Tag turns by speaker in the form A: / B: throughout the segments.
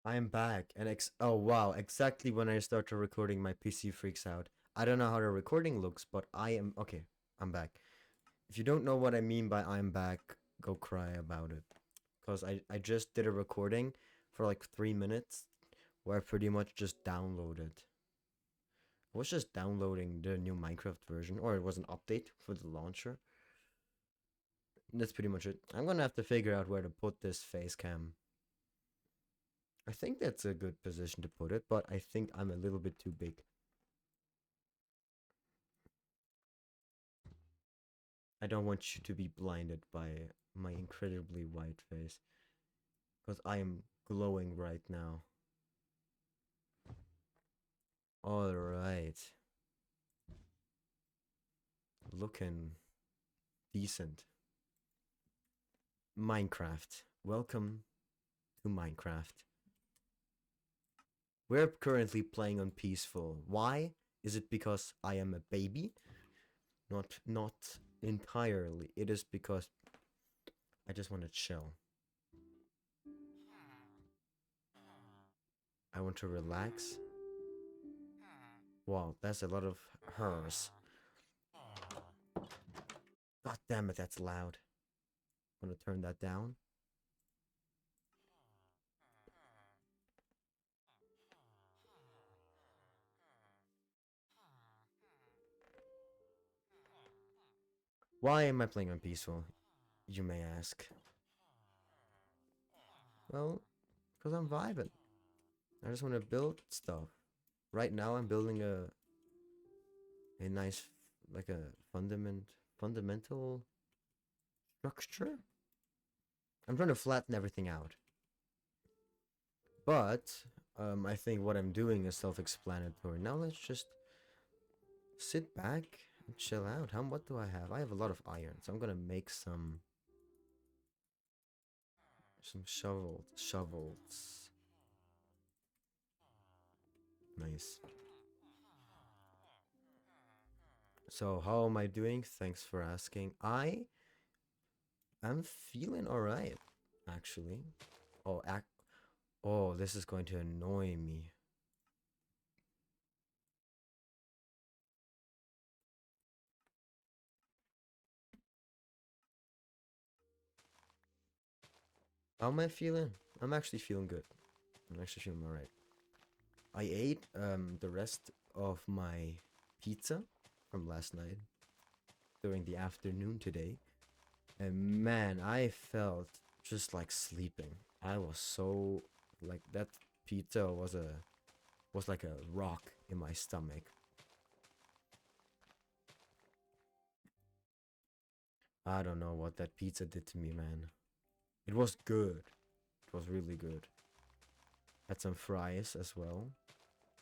A: I'm back, and oh wow, exactly when I started recording, my PC freaks out. I don't know how the recording looks, but I am okay. I'm back. If you don't know what I mean by I'm back, go cry about it. Cause I just did a recording for like 3 minutes where I pretty much just downloaded. I was just downloading the new Minecraft version, or it was an update for the launcher. That's pretty much it. I'm gonna have to figure out where to put this face cam. I think that's a good position to put it, but I think I'm a little bit too big. I don't want you to be blinded by my incredibly white face. Because I am glowing right now. Alright. Looking decent. Minecraft. Welcome to Minecraft. We're currently playing on peaceful. Why? Is it because I am a baby? Not entirely. It is because I just want to chill. I want to relax. Wow, that's a lot of hers. God damn it, that's loud. I'm gonna turn that down. Why am I playing on peaceful? You may ask. Well, because I'm vibing. I just want to build stuff. Right now, I'm building a nice, like a fundamental structure. I'm trying to flatten everything out. But I think what I'm doing is self-explanatory. Now let's just sit back and chill out. What do I have? I have a lot of iron, so I'm gonna make some shovels. Nice. So how am I doing? Thanks for asking. I'm feeling alright, actually. Oh, oh, this is going to annoy me. How am I feeling? I'm actually feeling good. I'm actually feeling alright. I ate the rest of my pizza from last night during the afternoon today. And man, I felt just like sleeping. I was so like that pizza was like a rock in my stomach. I don't know what that pizza did to me, man. It was good. It was really good. Had some fries as well.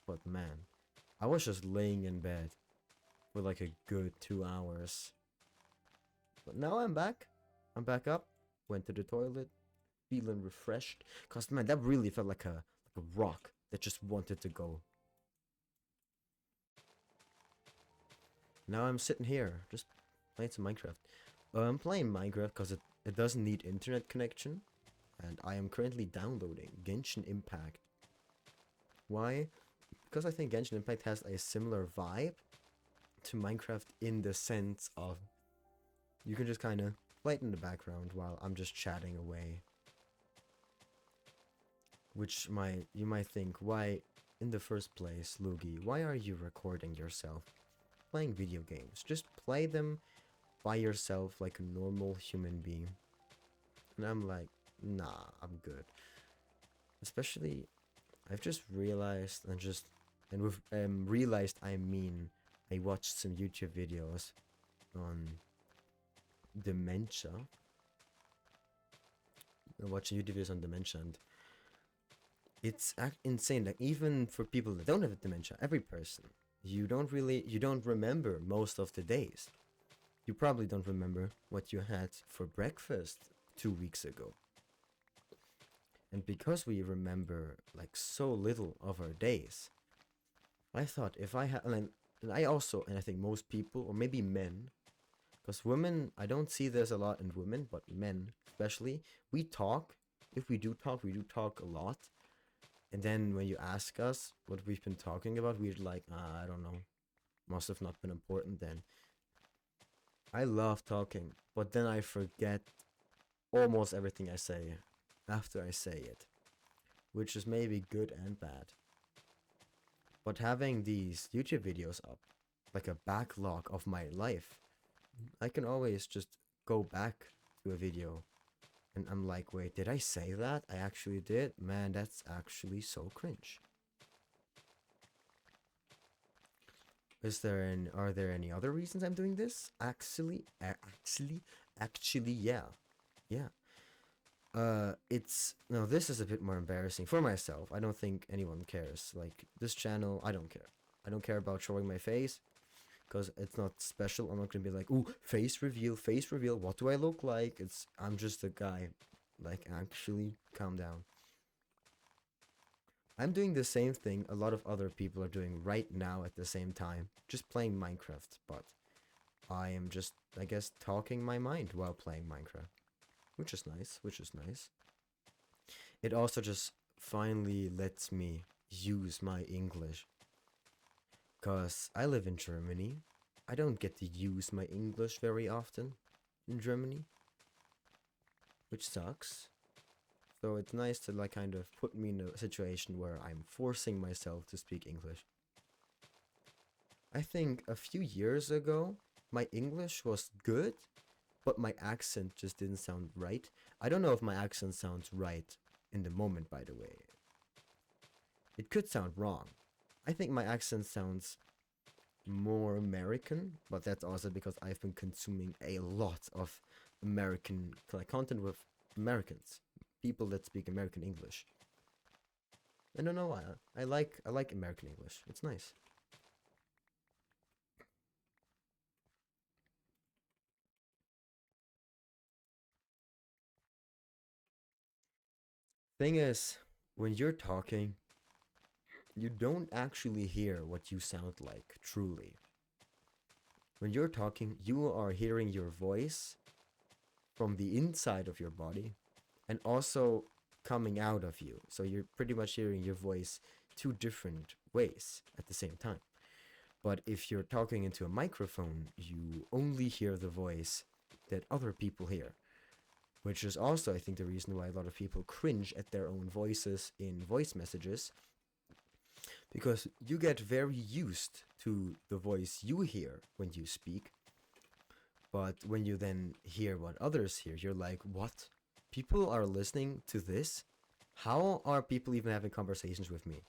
A: But man, I was just laying in bed for like a good 2 hours. But now I'm back. I'm back up. Went to the toilet, feeling refreshed. Cause man, that really felt like a rock that just wanted to go. Now I'm sitting here, just playing some Minecraft. I'm playing Minecraft because it doesn't need internet connection. And I am currently downloading Genshin Impact. Why? Because I think Genshin Impact has a similar vibe to Minecraft in the sense of you can just kind of play it in the background while I'm just chatting away. Which you might think, why in the first place, Lugi, why are you recording yourself playing video games? Just play them by yourself like a normal human being. And I'm like, nah, I'm good. Especially, I've just realized and with realized I mean I watched some YouTube videos on dementia. I watched YouTube videos on dementia, and it's insane. Like even for people that don't have dementia, every person, you don't remember most of the days. You probably don't remember what you had for breakfast 2 weeks ago. And because we remember like so little of our days, I thought if I had, and I also, and I think most people, or maybe men, because women, I don't see this a lot in women, but men especially, we talk. If we do talk a lot. And then when you ask us what we've been talking about, we're like, I don't know. Must have not been important then. I love talking, but then I forget almost everything I say after I say it, which is maybe good and bad. But having these YouTube videos up, like a backlog of my life, I can always just go back to a video and I'm like, wait, did I say that? I actually did? Man, that's actually so cringe. Are there any other reasons I'm doing this? Actually, yeah. Yeah. It's no, this is a bit more embarrassing for myself. I don't think anyone cares. Like this channel, I don't care. I don't care about showing my face because it's not special. I'm not gonna be like, ooh, face reveal, face reveal. What do I look like? I'm just a guy. Like, actually, calm down. I'm doing the same thing a lot of other people are doing right now at the same time, just playing Minecraft. But I am just, I guess, talking my mind while playing Minecraft, which is nice. Which is nice. It also just finally lets me use my English. Because I live in Germany. I don't get to use my English very often in Germany, which sucks. So it's nice to like kind of put me in a situation where I'm forcing myself to speak English. I think a few years ago, my English was good, but my accent just didn't sound right. I don't know if my accent sounds right in the moment, by the way. It could sound wrong. I think my accent sounds more American, but that's also because I've been consuming a lot of American like content with Americans, people that speak American English. I don't know why. I like American English. It's nice. Thing is, when you're talking, you don't actually hear what you sound like truly. When you're talking, you are hearing your voice from the inside of your body and also coming out of you. So you're pretty much hearing your voice two different ways at the same time. But if you're talking into a microphone, you only hear the voice that other people hear, which is also, I think, the reason why a lot of people cringe at their own voices in voice messages, because you get very used to the voice you hear when you speak, but when you then hear what others hear, you're like, what? People are listening to this? How are people even having conversations with me?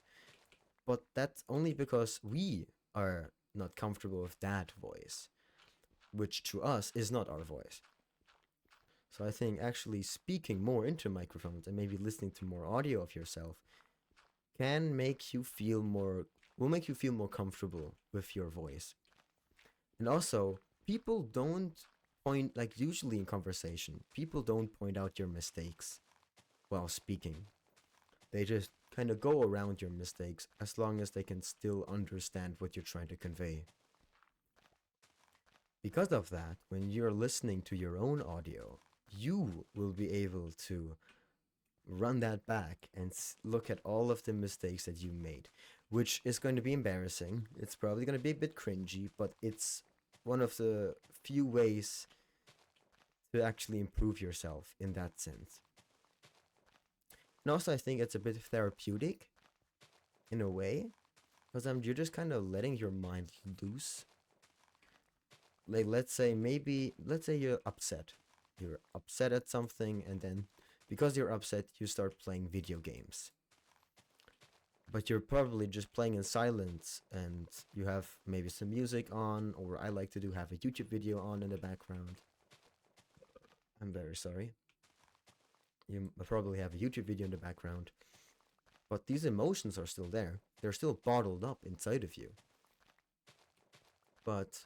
A: But that's only because we are not comfortable with that voice, which to us is not our voice. So I think actually speaking more into microphones and maybe listening to more audio of yourself can make you feel more will make you feel more comfortable with your voice. And also, people don't point like usually in conversation, people don't point out your mistakes while speaking. They just kind of go around your mistakes as long as they can still understand what you're trying to convey. Because of that, when you're listening to your own audio, you will be able to run that back and look at all of the mistakes that you made, which is going to be embarrassing. It's probably going to be a bit cringy, but it's one of the few ways to actually improve yourself in that sense. And also, I think it's a bit therapeutic in a way, because you're just kind of letting your mind loose. Like, let's say you're upset. You're upset at something, and then because you're upset, you start playing video games. But you're probably just playing in silence, and you have maybe some music on, or I like to do have a YouTube video on in the background. I'm very sorry. You probably have a YouTube video in the background. But these emotions are still there. They're still bottled up inside of you. But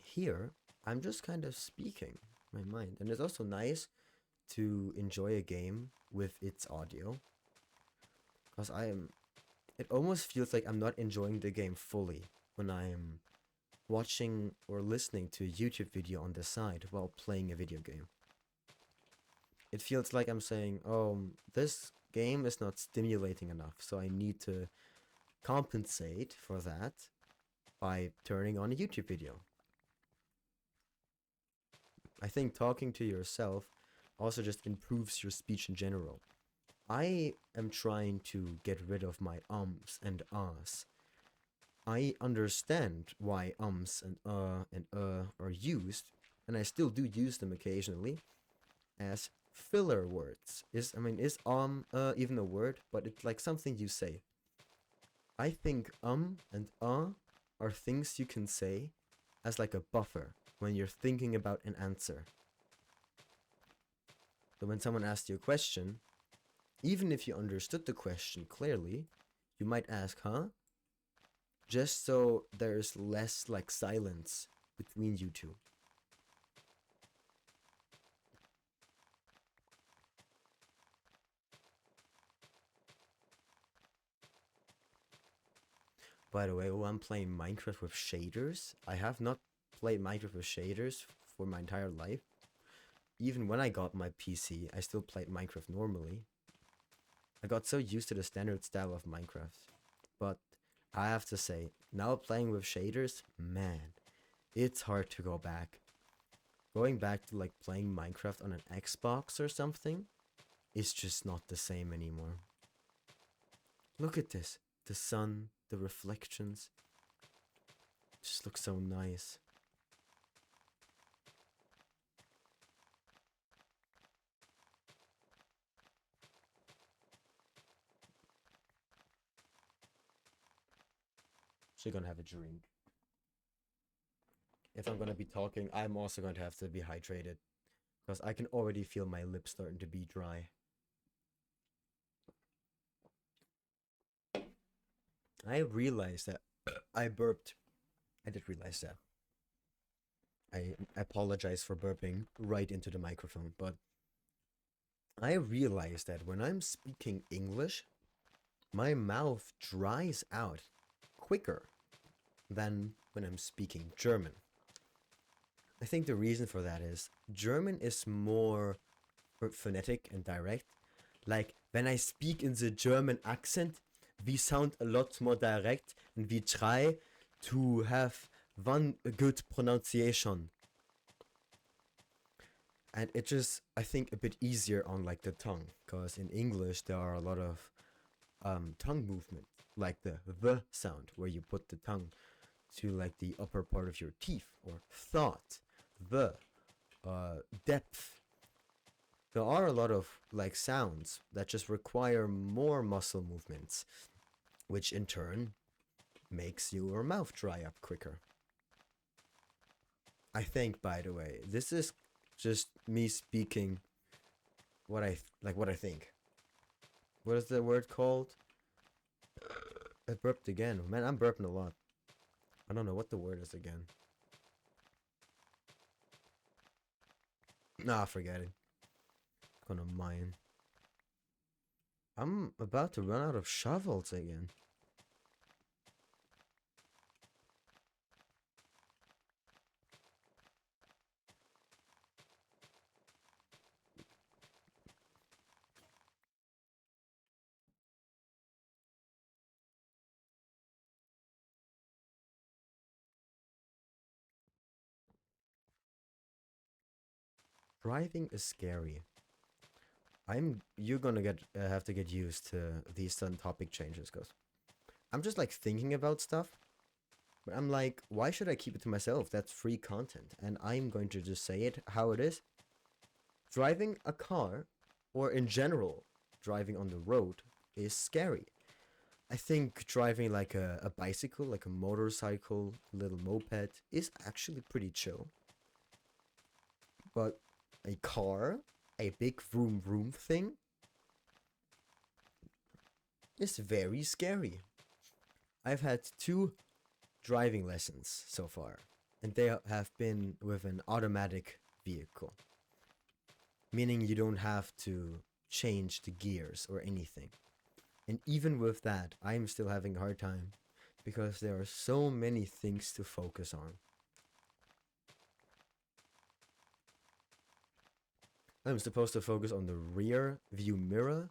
A: here, I'm just kind of speaking my mind. And it's also nice to enjoy a game with its audio. Because it almost feels like I'm not enjoying the game fully when I'm watching or listening to a YouTube video on the side while playing a video game. It feels like I'm saying, oh, this game is not stimulating enough, so I need to compensate for that by turning on a YouTube video. I think talking to yourself also just improves your speech in general. I am trying to get rid of my ums and ahs. I understand why ums and are used, and I still do use them occasionally as filler words. Is even a word, but it's like something you say. I think and are things you can say as like a buffer when you're thinking about an answer. So when someone asks you a question, even if you understood the question clearly, you might ask, huh? Just so there's less like silence between you two. By the way, while I'm playing Minecraft with shaders, I have not played Minecraft with shaders for my entire life. Even when I got my PC, I still played Minecraft normally. I got so used to the standard style of Minecraft. But I have to say, now playing with shaders, man, it's hard to go back. Going back to like playing Minecraft on an Xbox or something is just not the same anymore. Look at this. The sun, the reflections. Just looks so nice. So you're gonna have a drink. If I'm gonna be talking, I'm also going to have to be hydrated. Because I can already feel my lips starting to be dry. I realized that I burped. I did realize that. I apologize for burping right into the microphone, but I realized that when I'm speaking English, my mouth dries out quicker than when I'm speaking German. I think the reason for that is German is more phonetic and direct. Like when I speak in the German accent, we sound a lot more direct and we try to have one good pronunciation. And it just, I think, a bit easier on like the tongue, because in English there are a lot of tongue movement, like the sound where you put the tongue to like the upper part of your teeth, or thought, the depth. There are a lot of like sounds that just require more muscle movements, which in turn makes your mouth dry up quicker. I think, by the way, this is just me speaking what I think. What is the word called? I burped again. Man, I'm burping a lot. I don't know what the word is again. Nah, forget it. Gonna mine. I'm about to run out of shovels again. Driving is scary. You're gonna have to get used to these sudden topic changes, cause I'm just like thinking about stuff, but I'm like, why should I keep it to myself? That's free content, and I'm going to just say it how it is. Driving a car, or in general, driving on the road, is scary. I think driving like a bicycle, like a motorcycle, little moped, is actually pretty chill. But a car, a big vroom vroom thing, is very scary. I've had 2 driving lessons so far, and they have been with an automatic vehicle, meaning you don't have to change the gears or anything. And even with that, I'm still having a hard time because there are so many things to focus on. I'm supposed to focus on the rear view mirror,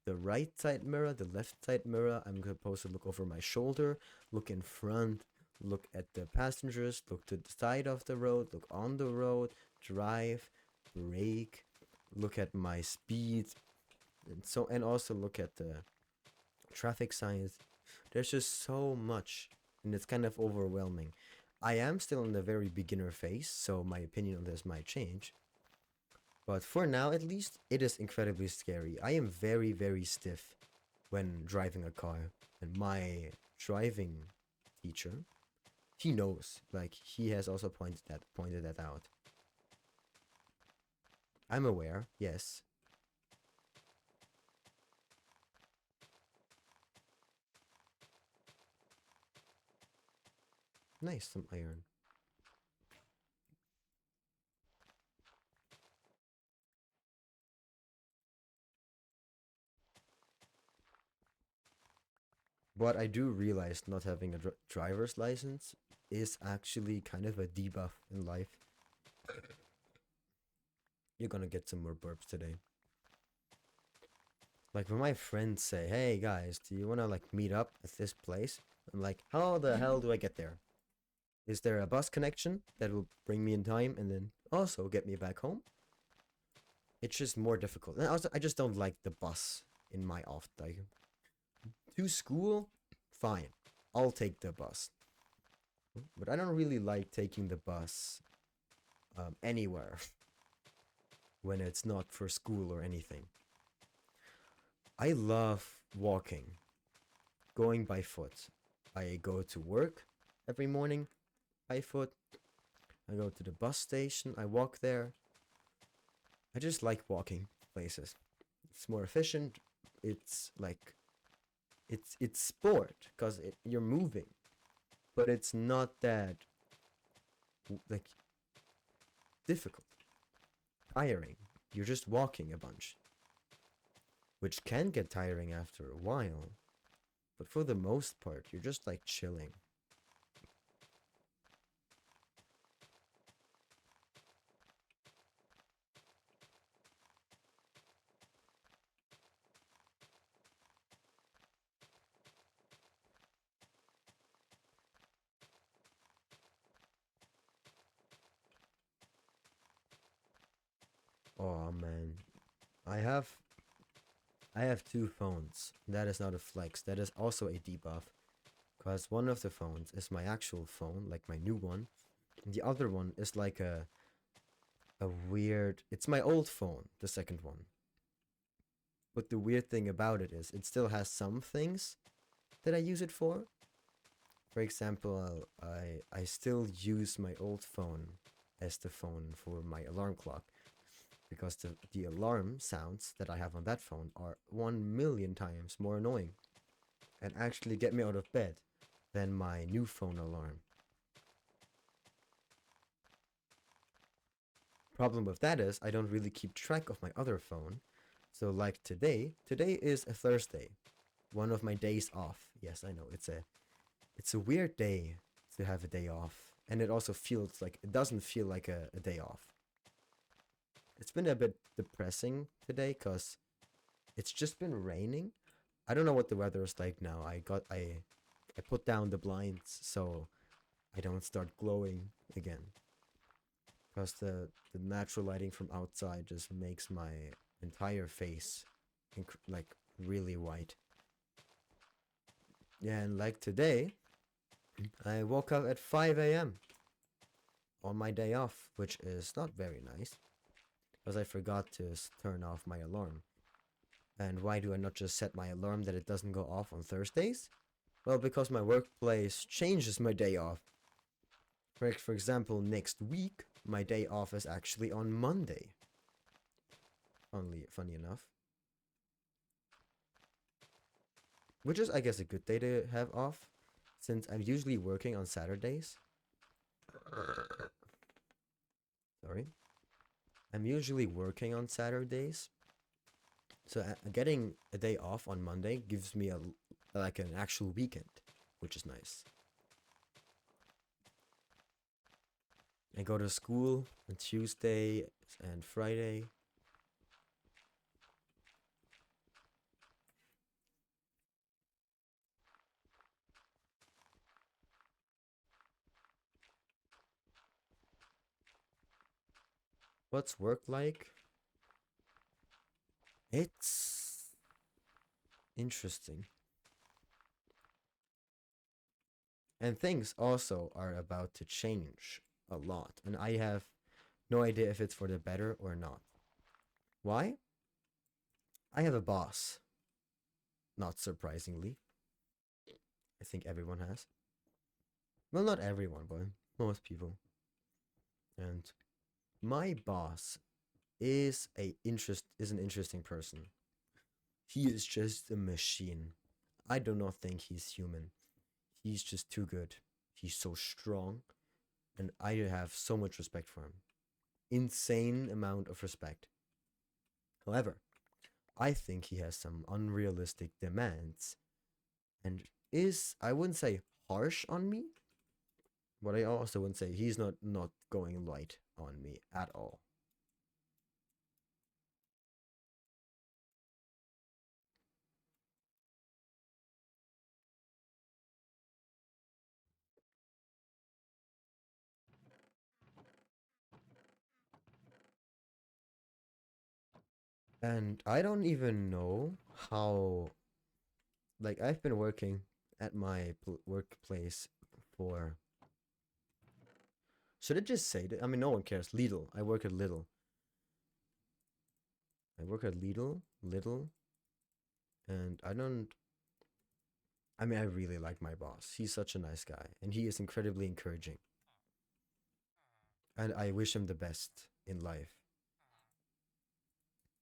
A: the right side mirror, the left side mirror. I'm supposed to look over my shoulder, look in front, look at the passengers, look to the side of the road, look on the road, drive, brake, look at my speed, and also look at the traffic signs. There's just so much, and it's kind of overwhelming. I am still in the very beginner phase, so my opinion on this might change. But for now, at least, it is incredibly scary. I am very, very stiff when driving a car. And my driving teacher, he knows. Like, he has also pointed that out. I'm aware, yes. Nice, some iron. But I do realize not having a driver's license is actually kind of a debuff in life. You're gonna get some more burps today. Like when my friends say, "Hey guys, do you wanna like meet up at this place?" I'm like, "How the hell do I get there? Is there a bus connection that will bring me in time and then also get me back home?" It's just more difficult. And also, I just don't like the bus in my off. Like, to school, fine. I'll take the bus. But I don't really like taking the bus anywhere when it's not for school or anything. I love walking, going by foot. I go to work every morning by foot. I go to the bus station. I walk there. I just like walking places. It's more efficient. It's like it's sport because you're moving, but it's not that like difficult, tiring. You're just walking a bunch, which can get tiring after a while. But for the most part, you're just like chilling. Oh man, I have I have two phones. That is not a flex. That is also a debuff. Because one of the phones is my actual phone, like my new one. And the other one is like a weird. It's my old phone, the second one. But the weird thing about it is, it still has some things that I use it for. For example, I still use my old phone as the phone for my alarm clock because the alarm sounds that I have on that phone are 1 million times more annoying and actually get me out of bed than my new phone alarm. Problem with that is I don't really keep track of my other phone. So like today is a Thursday, one of my days off. Yes, I know it's a weird day to have a day off, and it also feels like it doesn't feel like a day off. It's been a bit depressing today because it's just been raining. I don't know what the weather is like now. I put down the blinds so I don't start glowing again because the natural lighting from outside just makes my entire face like really white. Yeah, and like today, I woke up at 5 a.m. on my day off, which is not very nice because I forgot to turn off my alarm. And why do I not just set my alarm that it doesn't go off on Thursdays? Well, because my workplace changes my day off. For example, next week, my day off is actually on Monday. Funny enough. Which is, I guess, a good day to have off, since I'm usually working on Saturdays. Sorry. I'm usually working on Saturdays. So getting a day off on Monday gives me like an actual weekend, which is nice. I go to school on Tuesday and Friday. What's work like? It's interesting. And things also are about to change a lot. And I have no idea if it's for the better or not. Why? I have a boss. Not surprisingly. I think everyone has. Well, not everyone, but most people. And my boss is an interesting person. He is just a machine. I do not think he's human. He's just too good. He's so strong, and I have so much respect for him. Insane amount of respect. However, I think he has some unrealistic demands and is, I wouldn't say harsh on me, but I also wouldn't say he's not going light on me at all. And I don't even know how, like, I've been working at my workplace for, should I just say that? I mean, no one cares. Lidl. I work at Lidl. I work at Lidl, and I don't, I mean, I really like my boss. He's such a nice guy, and he is incredibly encouraging. And I wish him the best in life.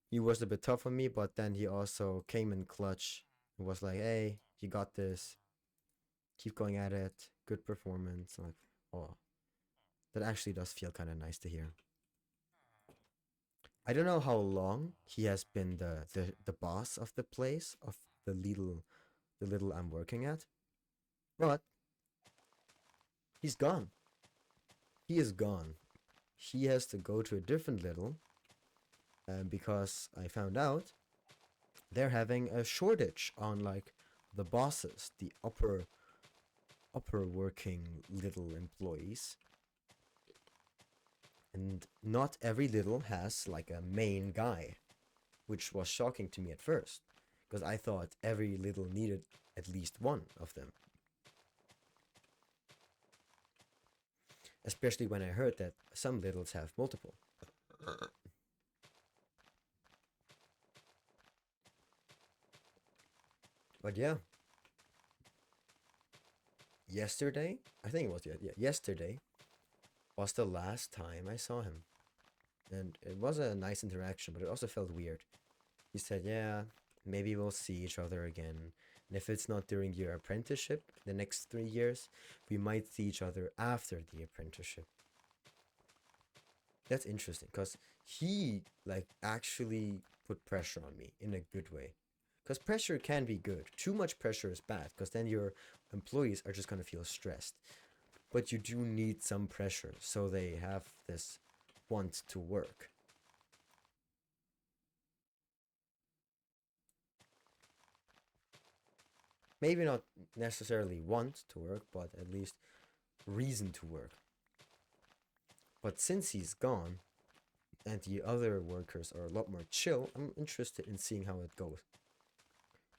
A: He was a bit tough on me, but then he also came in clutch and was like, "Hey, you got this. Keep going at it. Good performance." I'm like, oh, that actually does feel kind of nice to hear. I don't know how long he has been the boss of the place of the little I'm working at, but he's gone. He is gone. He has to go to a different little, because I found out they're having a shortage on like the bosses, the upper working little employees, and not every little has like a main guy, which was shocking to me at first, because I thought every little needed at least one of them. Especially when I heard that some littles have multiple. But yeah, yesterday, I think it was, yeah, yesterday was the last time I saw him. And it was a nice interaction, but it also felt weird. He said, "Yeah, maybe we'll see each other again. And if it's not during your apprenticeship, the next 3 years, we might see each other after the apprenticeship." That's interesting because he like actually put pressure on me in a good way. Because pressure can be good. Too much pressure is bad because then your employees are just gonna feel stressed. But you do need some pressure so they have this want to work. Maybe not necessarily want to work, but at least reason to work. But since he's gone and the other workers are a lot more chill, I'm interested in seeing how it goes.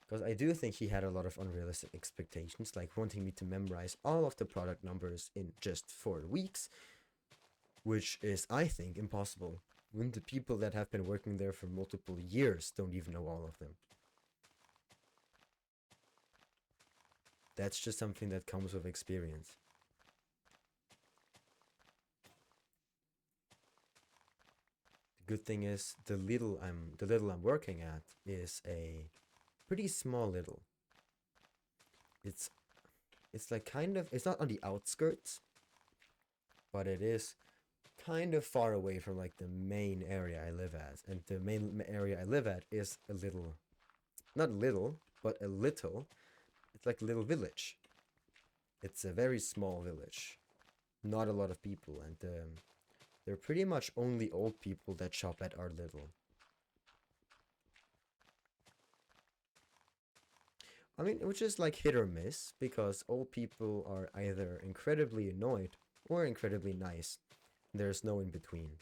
A: Because I do think he had a lot of unrealistic expectations, like wanting me to memorize all of the product numbers in just 4 weeks, which is, I think, impossible when the people that have been working there for multiple years don't even know all of them. That's just something that comes with experience. The good thing is the little I'm working at is a pretty small little. It's it's like kind of, it's not on the outskirts, but it is kind of far away from like the main area I live at. And the main area I live at is a little, not little, but a little. It's like a little village. It's a very small village. Not a lot of people, and they're pretty much only old people that shop at our little. I mean, which is like hit or miss because old people are either incredibly annoyed or incredibly nice. There's no in between.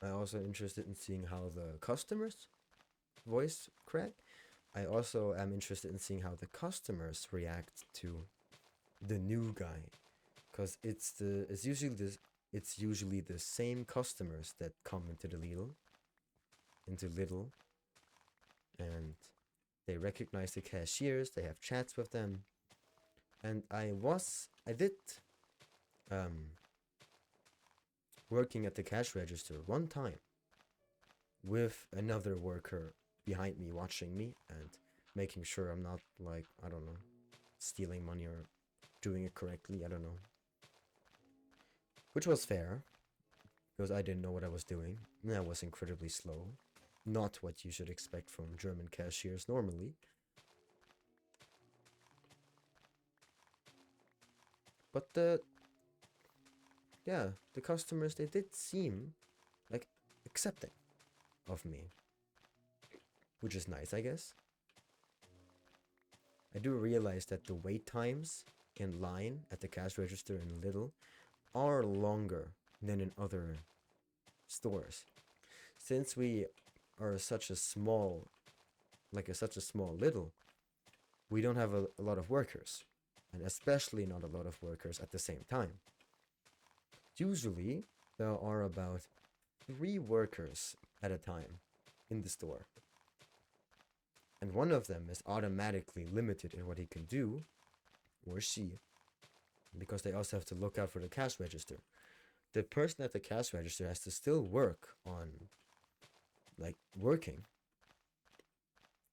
A: I also interested in seeing how the customers voice crack. I also am interested in seeing how the customers react to the new guy, because it's usually the same customers that come into Lidl, and they recognize the cashiers. They have chats with them, and I did um working at the cash register one time with another worker behind me watching me and making sure I'm not, like, I don't know, stealing money or doing it correctly. I don't know. Which was fair because I didn't know what I was doing and I was incredibly slow. Not what you should expect from German cashiers normally. But the customers, they did seem like accepting of me, which is nice, I guess. I do realize that the wait times in line at the cash register in Lidl are longer than in other stores. Since we are such a small Lidl, we don't have a lot of workers, and especially not a lot of workers at the same time. Usually, there are about 3 workers at a time in the store, and one of them is automatically limited in what he can do, or she, because they also have to look out for the cash register. The person at the cash register has to still work on, like, working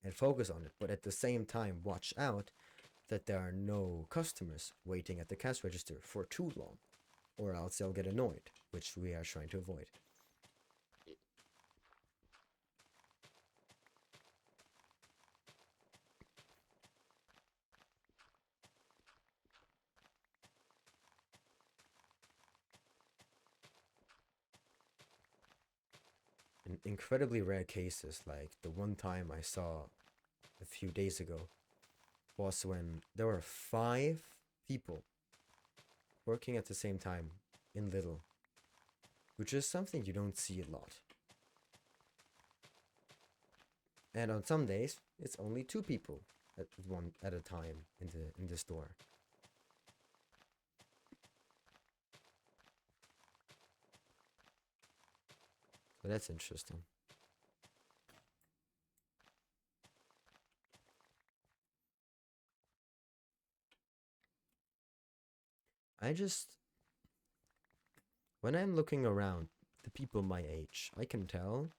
A: and focus on it, but at the same time, watch out that there are no customers waiting at the cash register for too long, or else they'll get annoyed, which we are trying to avoid. In incredibly rare cases, like the one time I saw a few days ago, was when there were 5 people working at the same time in Lidl, which is something you don't see a lot. And on some days, it's only 2 people at a time in the store. So that's interesting. I just When I'm looking around the people my age, I can tell,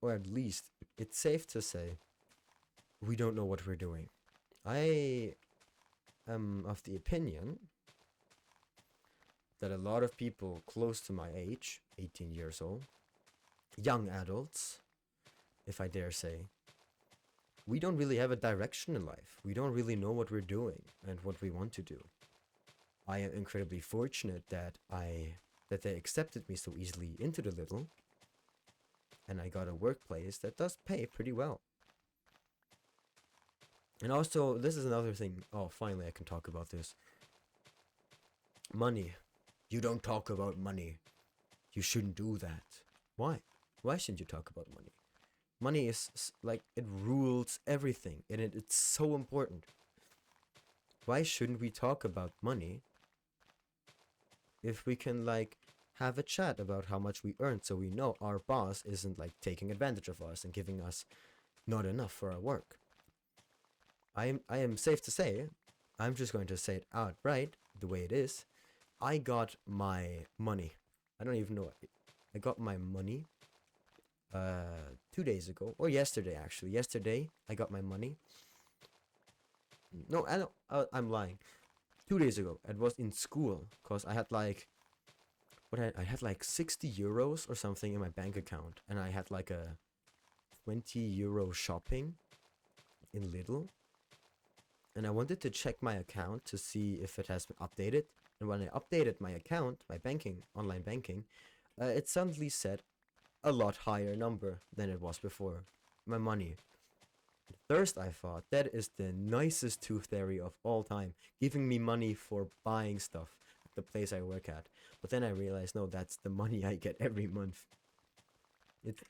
A: or at least it's safe to say, we don't know what we're doing. I am of the opinion that a lot of people close to my age, 18 years old, young adults, if I dare say, we don't really have a direction in life. We don't really know what we're doing and what we want to do. I am incredibly fortunate that they accepted me so easily into the Lidl, and I got a workplace that does pay pretty well. And also, this is another thing. Oh, finally, I can talk about this. Money. You don't talk about money. You shouldn't do that. Why? Why shouldn't you talk about money? Money is like, it rules everything, and it's so important. Why shouldn't we talk about money if we can, like, have a chat about how much we earn so we know our boss isn't, like, taking advantage of us and giving us not enough for our work? I am safe to say, I'm just going to say it outright the way it is. I got my money. I don't even know. I got my money 2 days ago, or yesterday actually. Yesterday I got my money. No, I don't. I'm lying. 2 days ago, it was in school, cause I had like I had like 60 euros or something in my bank account, and I had like a 20 euro shopping in Lidl, and I wanted to check my account to see if it has been updated. And when I updated my account, my online banking, it suddenly said a lot higher number than it was before. My money. First, I thought that is the nicest tooth fairy of all time, giving me money for buying stuff at the place I work at. But then I realized, no, that's the money I get every month. It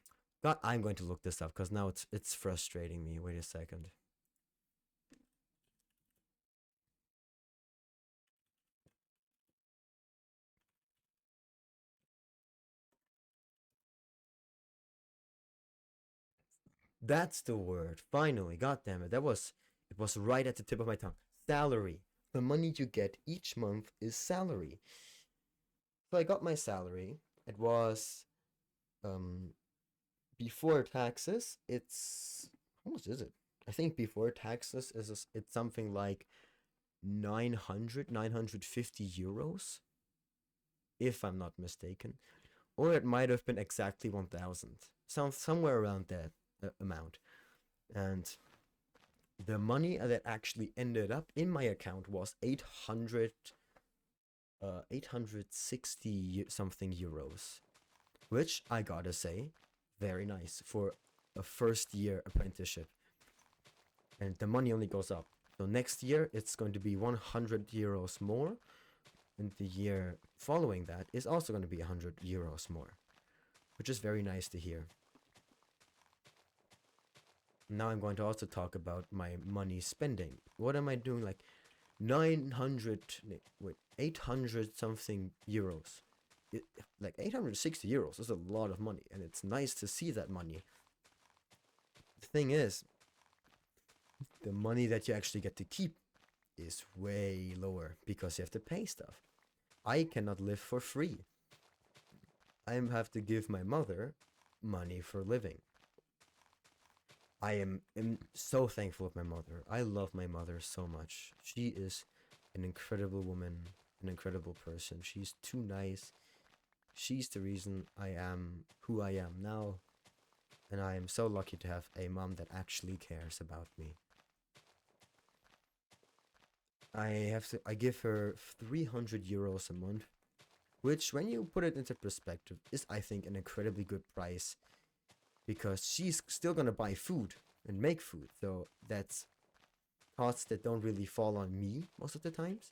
A: God, I'm going to look this up because now it's frustrating me. Wait a second. That's the word. Finally, god damn it. It was right at the tip of my tongue. Salary. The money you get each month is salary. So I got my salary. It was um before taxes. It's how much is it? I think before taxes it's something like 950 euros, if I'm not mistaken, or it might have been exactly 1,000, somewhere around that amount. And the money that actually ended up in my account was 860 something euros, which I gotta say, very nice for a first year apprenticeship. And the money only goes up. So next year it's going to be 100 euros more, and the year following that is also going to be 100 euros more, which is very nice to hear. Now I'm going to also talk about my money spending. What am I doing? Like 900, wait, 800 something euros. Like 860 euros is a lot of money, and it's nice to see that money. The thing is, the money that you actually get to keep is way lower because you have to pay stuff. I cannot live for free. I have to give my mother money for living. am so thankful of my mother. I love my mother so much. She is an incredible woman, an incredible person. She's too nice. She's the reason I am who I am now. And I am so lucky to have a mom that actually cares about me. I give her 300 euros a month, which when you put it into perspective is, I think, an incredibly good price, because she's still gonna buy food and make food. So that's costs that don't really fall on me most of the times.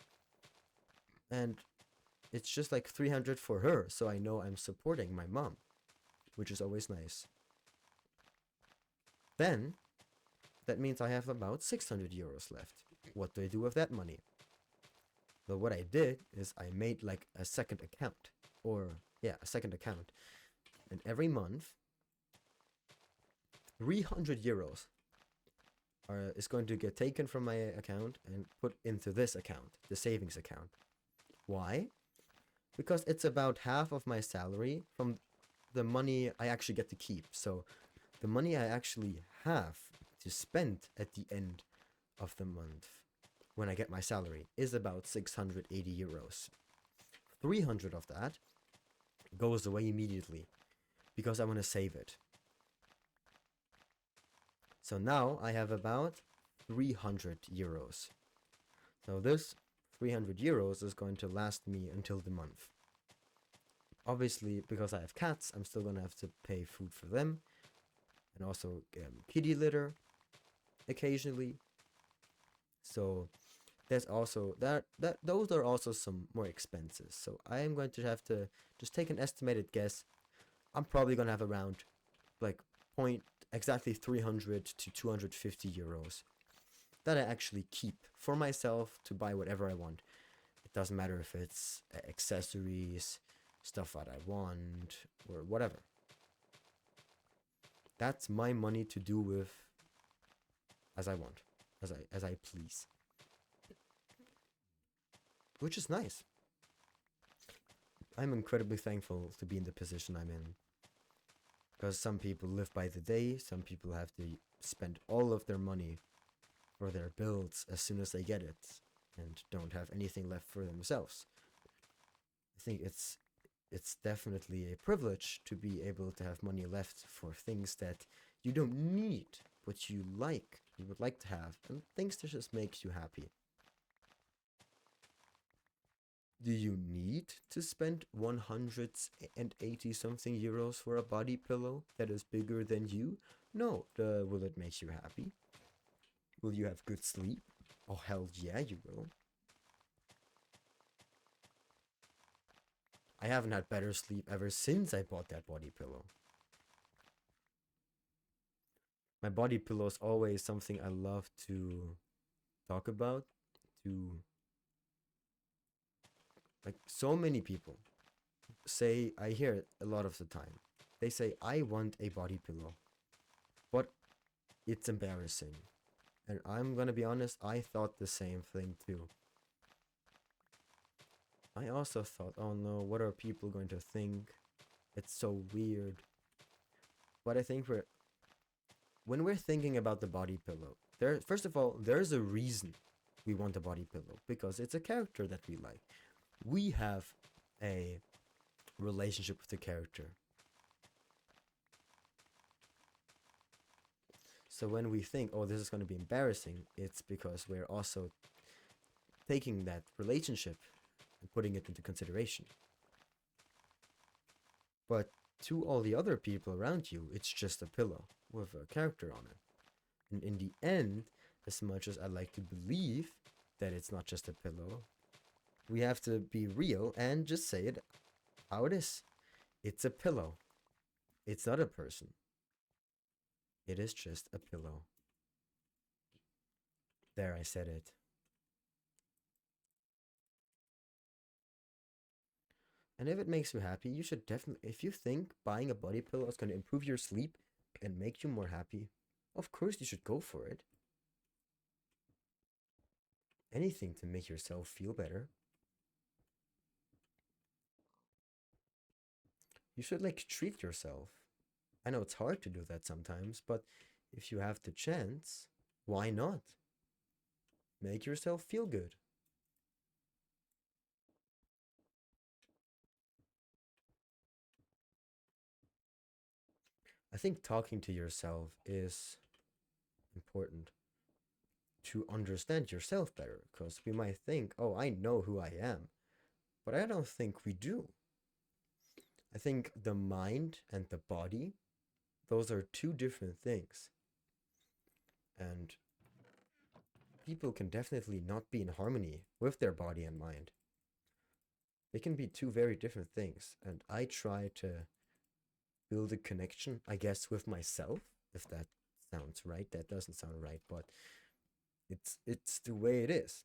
A: And it's just like 300 for her, so I know I'm supporting my mom, which is always nice. Then that means I have about 600 euros left. What do I do with that money? Well, what I did is I made like a second account, or yeah, a second account. And every month, 300 euros is going to get taken from my account and put into this account, the savings account. Why? Because it's about half of my salary from the money I actually get to keep. So the money I actually have to spend at the end of the month when I get my salary is about 680 euros. 300 of that goes away immediately because I want to save it. So now I have about 300 euros. So this 300 euros is going to last me until the month. Obviously, because I have cats, I'm still going to have to pay food for them, and also kitty litter occasionally. So there's also that those are also some more expenses. So I am going to have to just take an estimated guess. I'm probably going to have around like point exactly 300 to 250 euros that I actually keep for myself to buy whatever I want. It doesn't matter if it's accessories, stuff that I want, or whatever. That's my money to do with as I want, as I please, which is nice. I'm incredibly thankful to be in the position I'm in, because some people live by the day, some people have to spend all of their money for their bills as soon as they get it and don't have anything left for themselves. I think it's definitely a privilege to be able to have money left for things that you don't need, but you would like to have, and things that just makes you happy. Do you need to spend 180 something euros for a body pillow that is bigger than you? No. Will it make you happy? Will you have good sleep? Oh, hell yeah, you will. I haven't had better sleep ever since I bought that body pillow. My body pillow is always something I love to talk about. To like so many people say, I hear it a lot of the time. They say, I want a body pillow, but it's embarrassing. And I'm gonna be honest, I thought the same thing too. I also thought, oh no, what are people going to think? It's so weird. But I think when we're thinking about the body pillow, first of all, there's a reason we want a body pillow because it's a character that we like. We have a relationship with the character. So when we think, oh, this is going to be embarrassing, it's because we're also taking that relationship and putting it into consideration. But to all the other people around you, it's just a pillow with a character on it. And in the end, as much as I like to believe that it's not just a pillow, we have to be real and just say it how it is. It's a pillow. It's not a person. It is just a pillow. There, I said it. And if it makes you happy, you should definitely, if you think buying a body pillow is going to improve your sleep and make you more happy, of course you should go for it. Anything to make yourself feel better. You should like treat yourself. I know it's hard to do that sometimes, but if you have the chance, why not? Make yourself feel good. I think talking to yourself is important to understand yourself better because we might think, oh, I know who I am, but I don't think we do. I think the mind and the body, those are two different things. And people can definitely not be in harmony with their body and mind. They can be two very different things. And I try to build a connection, I guess, with myself, if that sounds right. That doesn't sound right, but it's the way it is.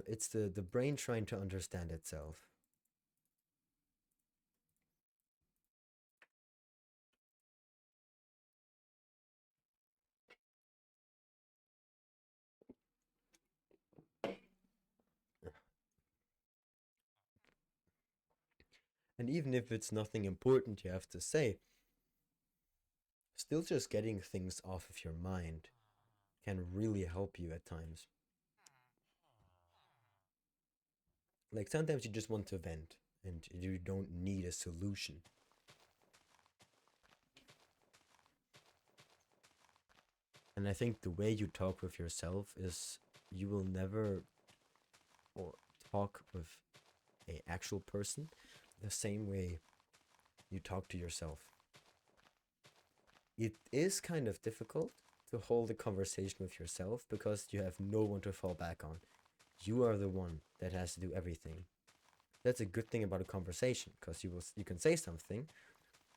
A: It's the brain trying to understand itself. And even if it's nothing important you have to say, still just getting things off of your mind can really help you at times. Like sometimes you just want to vent and you don't need a solution. And I think the way you talk with yourself is you will never or talk with a actual person the same way you talk to yourself. It is kind of difficult to hold a conversation with yourself because you have no one to fall back on. You are the one that has to do everything. That's a good thing about a conversation because you can say something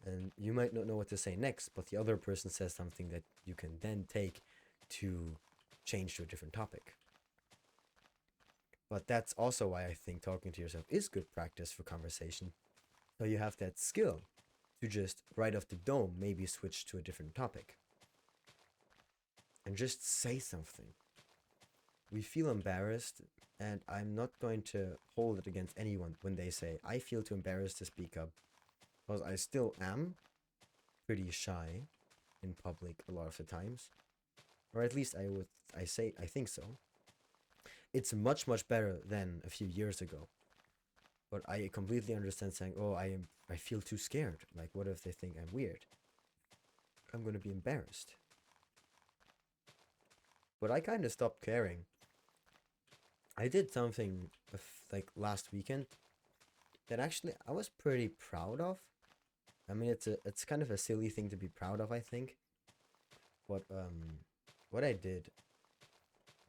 A: and you might not know what to say next, but the other person says something that you can then take to change to a different topic. But that's also why I think talking to yourself is good practice for conversation. So you have that skill to just right off the dome maybe switch to a different topic and just say something. We feel embarrassed, and I'm not going to hold it against anyone when they say, I feel too embarrassed to speak up, because I still am pretty shy in public a lot of the times. Or at least I think so. It's much better than a few years ago. But I completely understand saying, oh, I feel too scared. Like, what if they think I'm weird? I'm gonna be embarrassed. But I kind of stopped caring. I did something like last weekend that actually I was pretty proud of. I mean, it's kind of a silly thing to be proud of, I think. But what I did,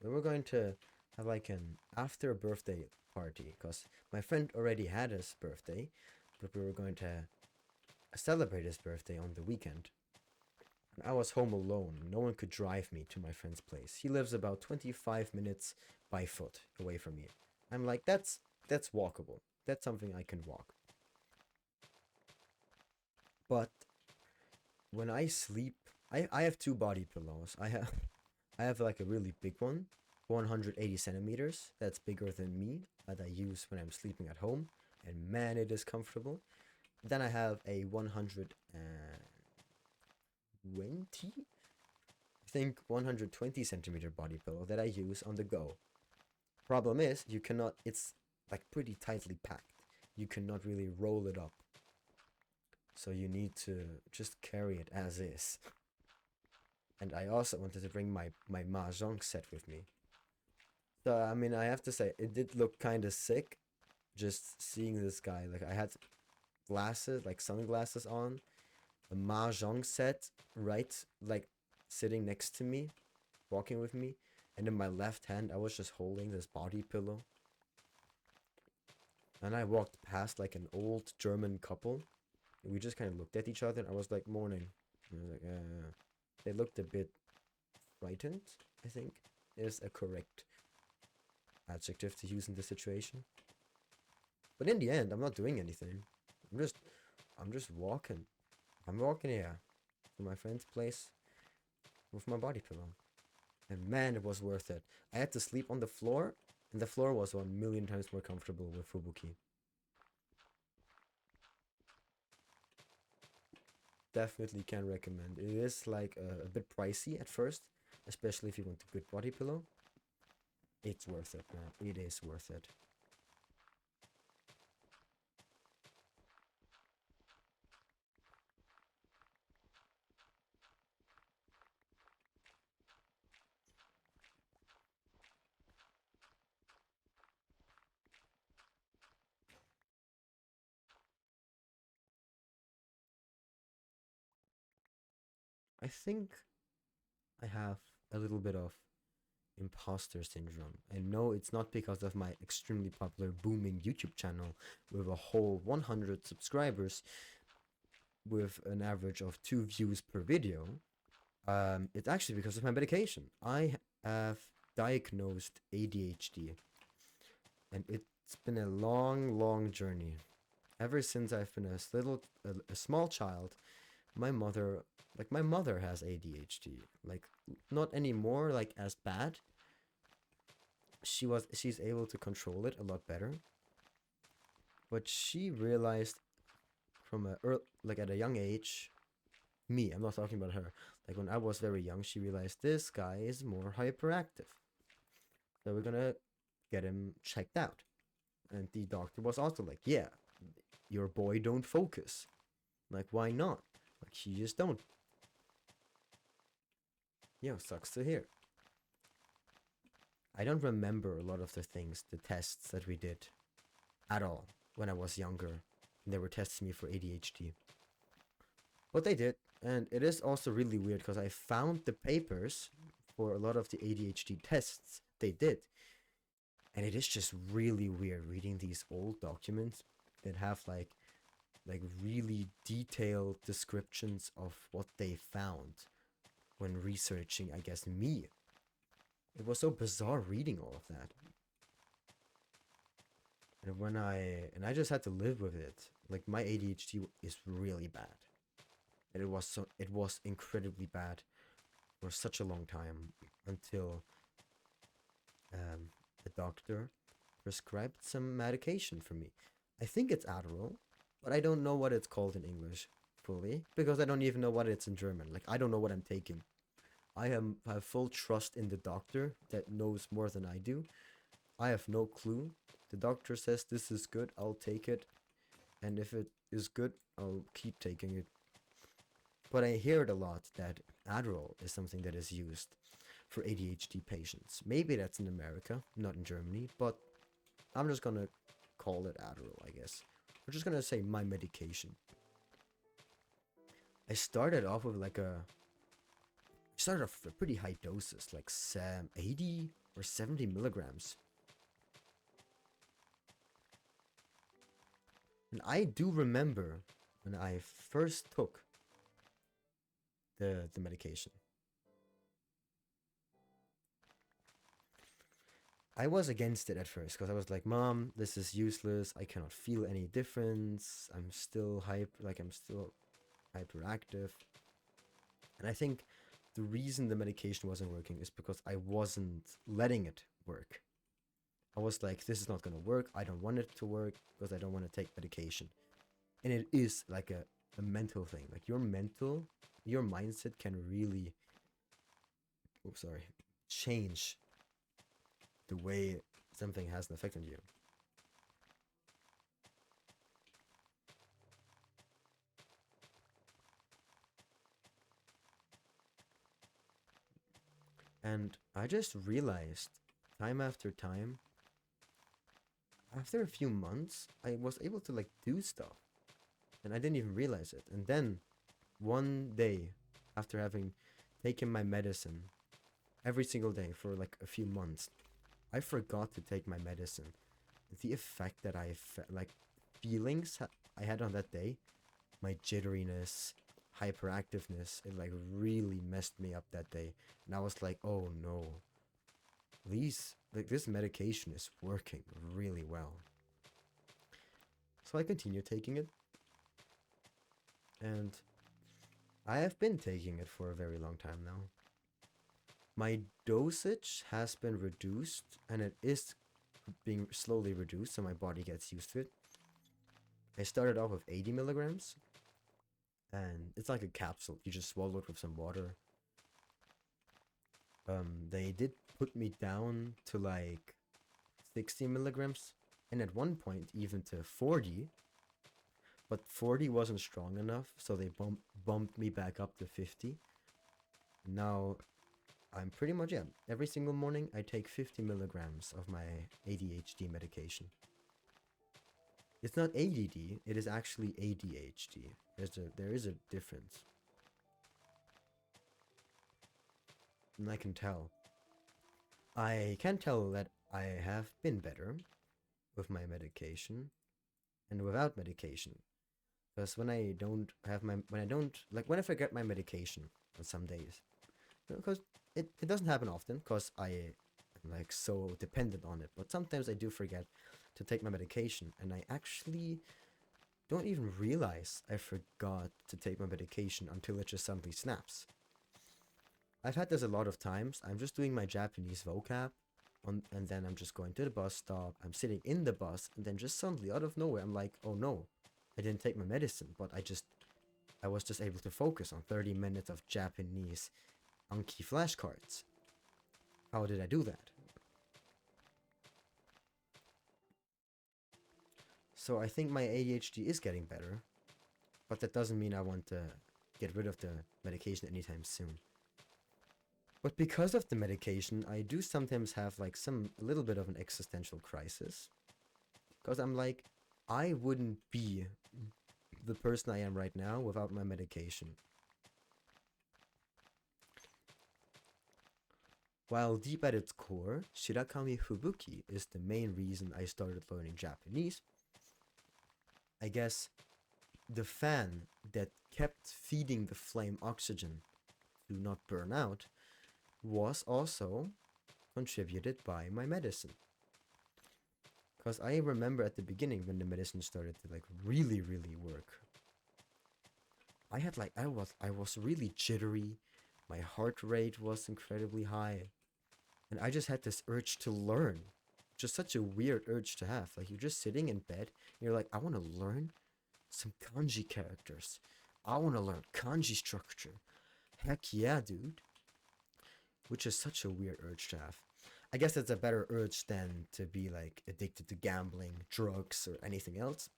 A: we were going to have like an after birthday party, because my friend already had his birthday, but we were going to celebrate his birthday on the weekend. And I was home alone. No one could drive me to my friend's place. He lives about 25 minutes by foot away from me. I'm like, that's walkable. That's something I can walk. But when I sleep, I have two body pillows. I have like a really big one, 180 centimeters. That's bigger than me that I use when I'm sleeping at home, and man, it is comfortable. Then I have a 120, I think 120 centimeter body pillow that I use on the go. Problem is, you cannot. It's like pretty tightly packed. You cannot really roll it up, so you need to just carry it as is. And I also wanted to bring my mahjong set with me. So I mean, I have to say, it did look kind of sick, just seeing this guy. Like I had glasses, like sunglasses on, a mahjong set, right, like sitting next to me, walking with me, and in my left hand, I was just holding this body pillow. And I walked past like an old German couple. And we just kind of looked at each other, and I was like, "Morning." And I was like, They looked a bit frightened, I think, is a correct adjective to use in this situation. But in the end, I'm not doing anything. I'm just, I'm just walking. I'm walking here to my friend's place with my body pillow. And man, it was worth it. I had to sleep on the floor, and the floor was 1 million times more comfortable with Fubuki. Definitely can recommend. It is like a bit pricey at first, especially if you want a good body pillow. It's worth it, man. It is worth it. I think I have a little bit of imposter syndrome. I know it's not because of my extremely popular booming YouTube channel with a whole 100 subscribers with an average of 2 views per video. It's actually because of my medication. I have diagnosed ADHD, and it's been a long, long journey. Ever since I've been a small child, my mother has ADHD. Like, not anymore, like as bad. She's able to control it a lot better. But she realized like at a young age, me, I'm not talking about her. Like when I was very young, she realized this guy is more hyperactive. So we're gonna get him checked out. And the doctor was also like, yeah, your boy don't focus. Like, why not? Like, he just don't. Sucks to hear. I don't remember a lot of the things, the tests that we did at all when I was younger. And they were testing me for ADHD. But they did. And it is also really weird because I found the papers for a lot of the ADHD tests they did. And it is just really weird reading these old documents that have like really detailed descriptions of what they found when researching, I guess, me. It was so bizarre reading all of that. And I just had to live with it. Like my ADHD is really bad. And it was incredibly bad for such a long time until the doctor prescribed some medication for me. I think it's Adderall, but I don't know what it's called in English fully because I don't even know what it's in German. Like I don't know what I'm taking. Have full trust in the doctor that knows more than I do. I have no clue. The doctor says this is good, I'll take it, and if it is good, I'll keep taking it. But I hear it a lot that Adderall is something that is used for ADHD patients. Maybe that's in America, not in Germany, but I'm just gonna call it Adderall, I guess. We're just gonna say my medication. I started off with a pretty high doses, like 80. or 70 milligrams. And I do remember when I first took the medication. I was against it at first because I was like, Mom, this is useless. I cannot feel any difference. I'm still I'm still hyperactive. And I think the reason the medication wasn't working is because I wasn't letting it work. I was like, this is not going to work. I don't want it to work because I don't want to take medication. And it is like a mental thing. Like your mindset can really, change the way something has an effect on you. And I just realized time after time, after a few months, I was able to like do stuff. And I didn't even realize it. And then one day, after having taken my medicine every single day for like a few months, I forgot to take my medicine. The effect that feelings I had on that day, my jitteriness, hyperactiveness, it like really messed me up that day. And I was like, oh no, this medication is working really well. So I continued taking it, and I have been taking it for a very long time now. My dosage has been reduced, and it is being slowly reduced so my body gets used to it. I started off with 80 milligrams, and it's like a capsule. You just swallow it with some water. They did put me down to like 60 milligrams, and at one point even to 40, but 40 wasn't strong enough, so they bumped me back up to 50. Now I'm pretty much, yeah, every single morning I take 50 milligrams of my ADHD medication. It's not ADD, it is actually ADHD. There is a difference. And I can tell. I can tell that I have been better with my medication and without medication. Because when I forget my medication on some days, because it doesn't happen often, because I am like so dependent on it, but sometimes I do forget to take my medication, and I actually don't even realize I forgot to take my medication until it just suddenly snaps. I've had this a lot of times. I'm just doing my Japanese vocab, and then I'm just going to the bus stop. I'm sitting in the bus, and then just suddenly out of nowhere, I'm like, oh no, I didn't take my medicine, but I was just able to focus on 30 minutes of Japanese Anki flashcards. How did I do that? So I think my ADHD is getting better, but that doesn't mean I want to get rid of the medication anytime soon. But because of the medication, I do sometimes have like a little bit of an existential crisis. Because I'm like, I wouldn't be the person I am right now without my medication. While deep at its core, Shirakami Fubuki is the main reason I started learning Japanese. I guess the fan that kept feeding the flame oxygen to not burn out was also contributed by my medicine. Because I remember at the beginning when the medicine started to like really, really work. I was really jittery. My heart rate was incredibly high. And I just had this urge to learn. Just such a weird urge to have. Like you're just sitting in bed and you're like, I want to learn some kanji characters. I want to learn kanji structure. Heck yeah, dude. Which is such a weird urge to have. I guess it's a better urge than to be like addicted to gambling, drugs, or anything else.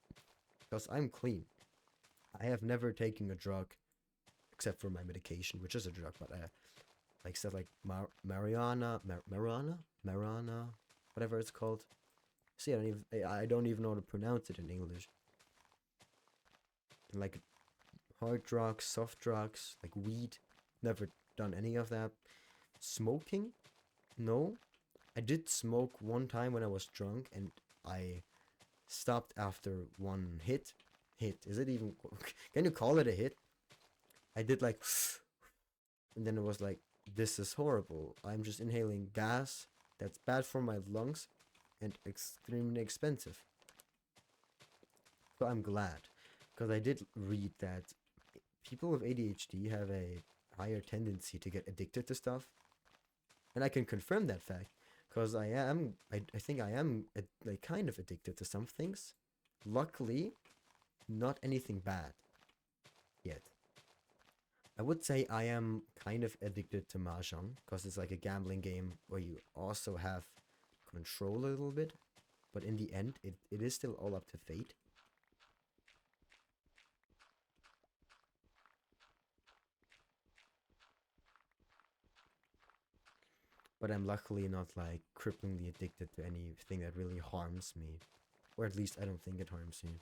A: Because I'm clean. I have never taken a drug except for my medication, which is a drug, but like stuff like marijuana, whatever it's called. See, I don't even know how to pronounce it in English. And like hard drugs, soft drugs, like weed, never done any of that. Smoking, no. I did smoke one time when I was drunk, and I stopped after one hit. Hit? Is it even? Can you call it a hit? I did like, and then it was like, this is horrible. I'm just inhaling gas that's bad for my lungs and extremely expensive. So I'm glad, because I did read that people with ADHD have a higher tendency to get addicted to stuff, and I can confirm that fact because I think I am like kind of addicted to some things. Luckily, not anything bad yet. I would say I am kind of addicted to Mahjong because it's like a gambling game where you also have control a little bit, but in the end, it is still all up to fate. But I'm luckily not like cripplingly addicted to anything that really harms me, or at least I don't think it harms me.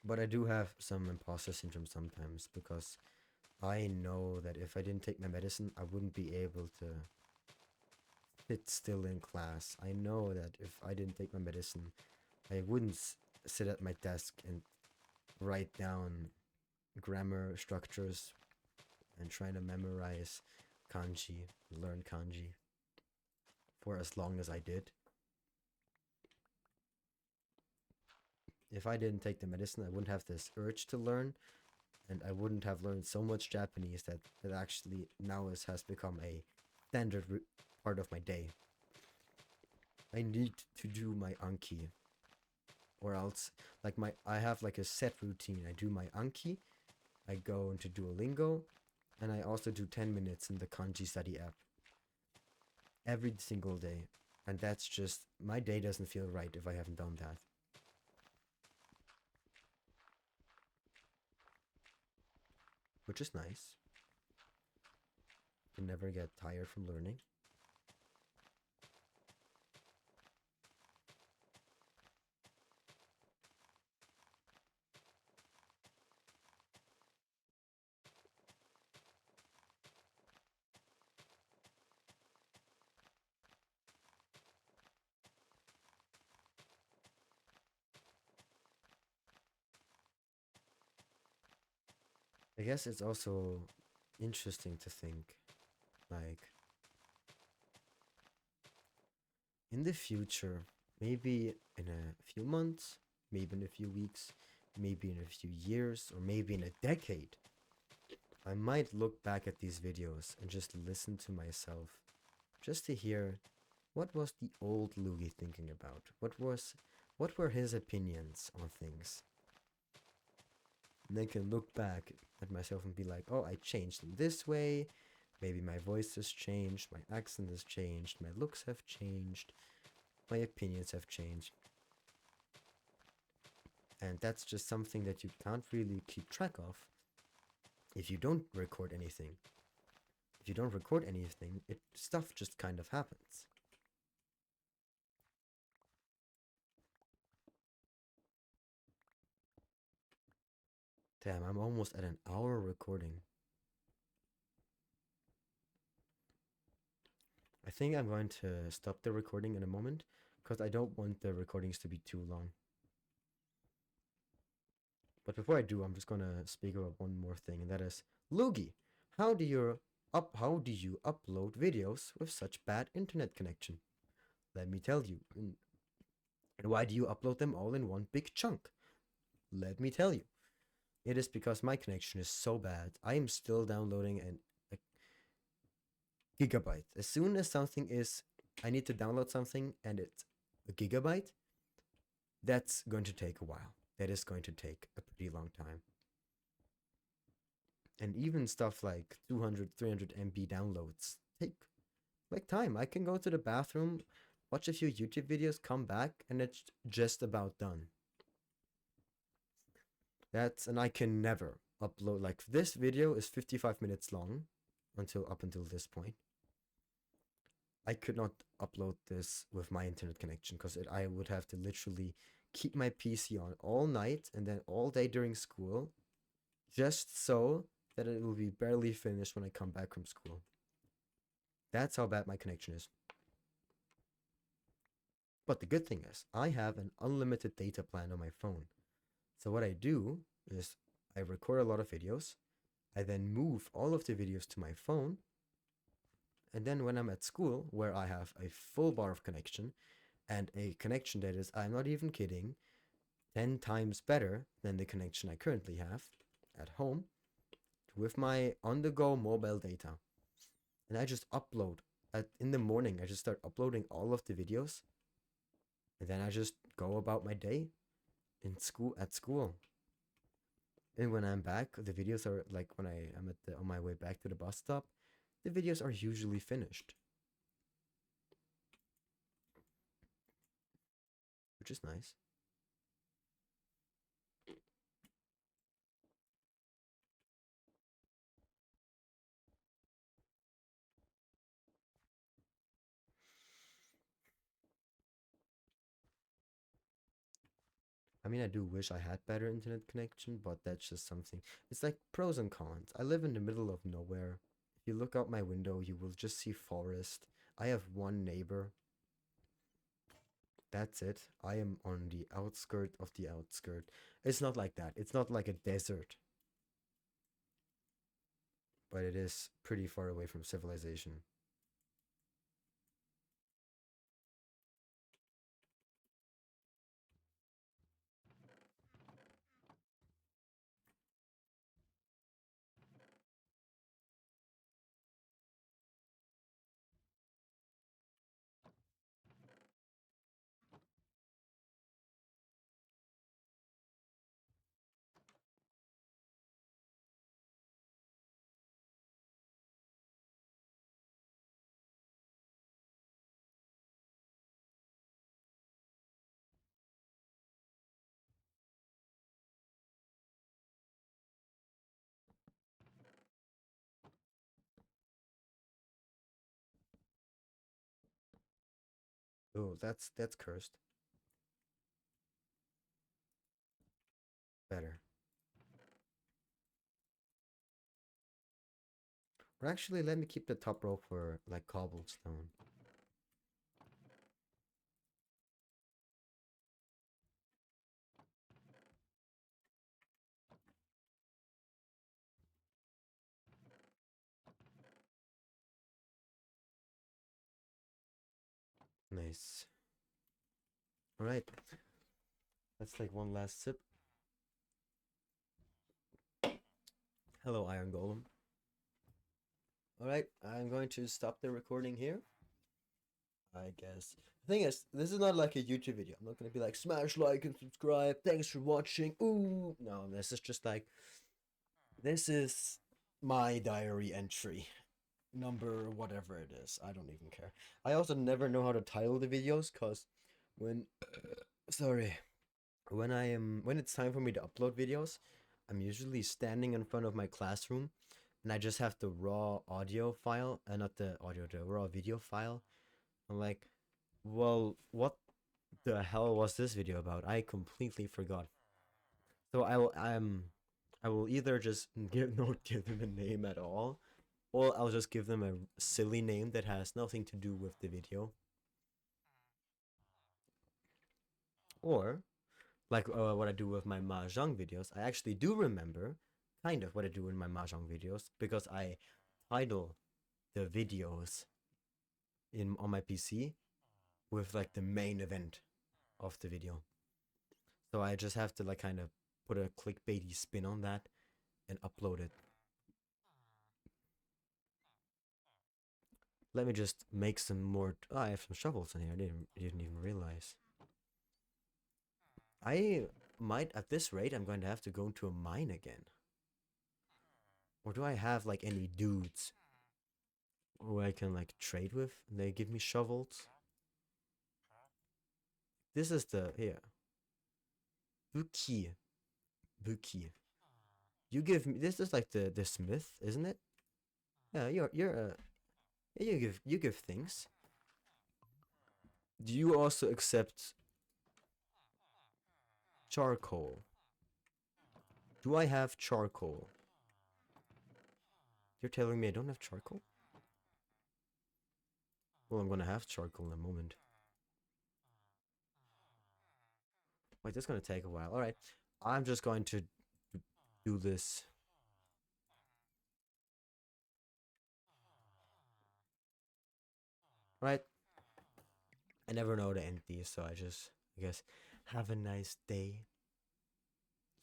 A: But I do have some imposter syndrome sometimes because I know that if I didn't take my medicine, I wouldn't be able to sit still in class. I know that if I didn't take my medicine, I wouldn't sit at my desk and write down grammar structures and try to memorize kanji, learn kanji for as long as I did. If I didn't take the medicine, I wouldn't have this urge to learn, and I wouldn't have learned so much Japanese that actually now has become a standard part of my day. I need to do my Anki, or else like I have like a set routine. I do my Anki, I go into Duolingo, and I also do 10 minutes in the kanji study app every single day. And that's just my day doesn't feel right if I haven't done that. Which is nice. You never get tired from learning. I guess it's also interesting to think like in the future, maybe in a few months, maybe in a few weeks, maybe in a few years, or maybe in a decade, I might look back at these videos and just listen to myself just to hear what was the old Luigi thinking about? What were his opinions on things? And I can look back at myself and be like, oh, I changed in this way. Maybe my voice has changed, my accent has changed, my looks have changed, my opinions have changed. And that's just something that you can't really keep track of if you don't record anything. If you don't record anything, stuff just kind of happens. Damn, I'm almost at an hour recording. I think I'm going to stop the recording in a moment because I don't want the recordings to be too long. But before I do, I'm just gonna speak about one more thing, and that is Luigi. How do you upload videos with such bad internet connection? Let me tell you. And why do you upload them all in one big chunk? Let me tell you. It is because my connection is so bad. I am still downloading a gigabyte. As soon as I need to download something and it's a gigabyte, that's going to take a while. That is going to take a pretty long time. And even stuff like 200, 300 MB downloads take like time. I can go to the bathroom, watch a few YouTube videos, come back, and it's just about done. And I can never upload, like this video is 55 minutes long up until this point. I could not upload this with my internet connection because I would have to literally keep my PC on all night and then all day during school just so that it will be barely finished when I come back from school. That's how bad my connection is. But the good thing is, I have an unlimited data plan on my phone. So what I do is I record a lot of videos. I then move all of the videos to my phone. And then when I'm at school, where I have a full bar of connection and a connection that is, I'm not even kidding, 10 times better than the connection I currently have at home with my on the go mobile data. And I just upload. In the morning, I just start uploading all of the videos. And then I just go about my day at school. And when I'm back, the videos are like when I am on my way back to the bus stop, the videos are usually finished, which is nice. I mean, I do wish I had better internet connection, but that's just something. It's like pros and cons. I live in the middle of nowhere. If you look out my window, you will just see forest. I have one neighbor. That's it. I am on the outskirt of the outskirt. It's not like that. It's not like a desert, but it is pretty far away from civilization. Oh, that's cursed. Better. Or actually, let me keep the top row for like cobblestone. Nice. All right. Let's take one last sip. Hello, Iron Golem. All right, I'm going to stop the recording here. I guess. The thing is, this is not like a YouTube video. I'm not gonna be like, smash like and subscribe. Thanks for watching. Ooh, no, this is just like, this is my diary entry. Number whatever it is. I don't even care. I also never know how to title the videos because when, sorry, when it's time for me to upload videos, I'm usually standing in front of my classroom and I just have the raw audio file and not the audio, the raw video file. I'm like, well, what the hell was this video about? I completely forgot. So I will either just not give them a name at all, or I'll just give them a silly name that has nothing to do with the video. Or like what I do with my mahjong videos. I actually do remember kind of what I do in my mahjong videos because I title the videos in on my PC with like the main event of the video. So I just have to like kind of put a clickbaity spin on that and upload it. Let me just make some more. Oh, I have some shovels in here. I didn't even realize. I might at this rate. I'm going to have to go into a mine again. Or do I have like any dudes who I can like trade with? They give me shovels. This is the here. Buki. Buki. You give me this is like the smith, isn't it? Yeah, you give things. Do you also accept charcoal? Do I have charcoal? You're telling me I don't have charcoal? Well, I'm gonna have charcoal in a moment. Wait, that's gonna take a while. Alright. I'm just going to do this. Right? I never know to end these, so I guess, have a nice day,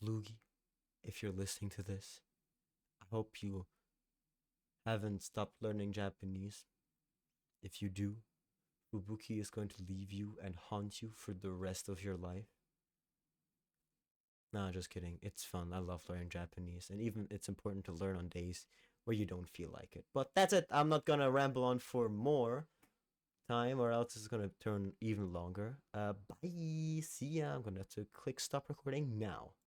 A: Loogie, if you're listening to this. I hope you haven't stopped learning Japanese. If you do, Fubuki is going to leave you and haunt you for the rest of your life. Nah, just kidding. It's fun. I love learning Japanese, and even it's important to learn on days where you don't feel like it. But that's it. I'm not gonna ramble on for more time, or else it's gonna turn even longer. Bye. See ya. I'm gonna have to click stop recording now.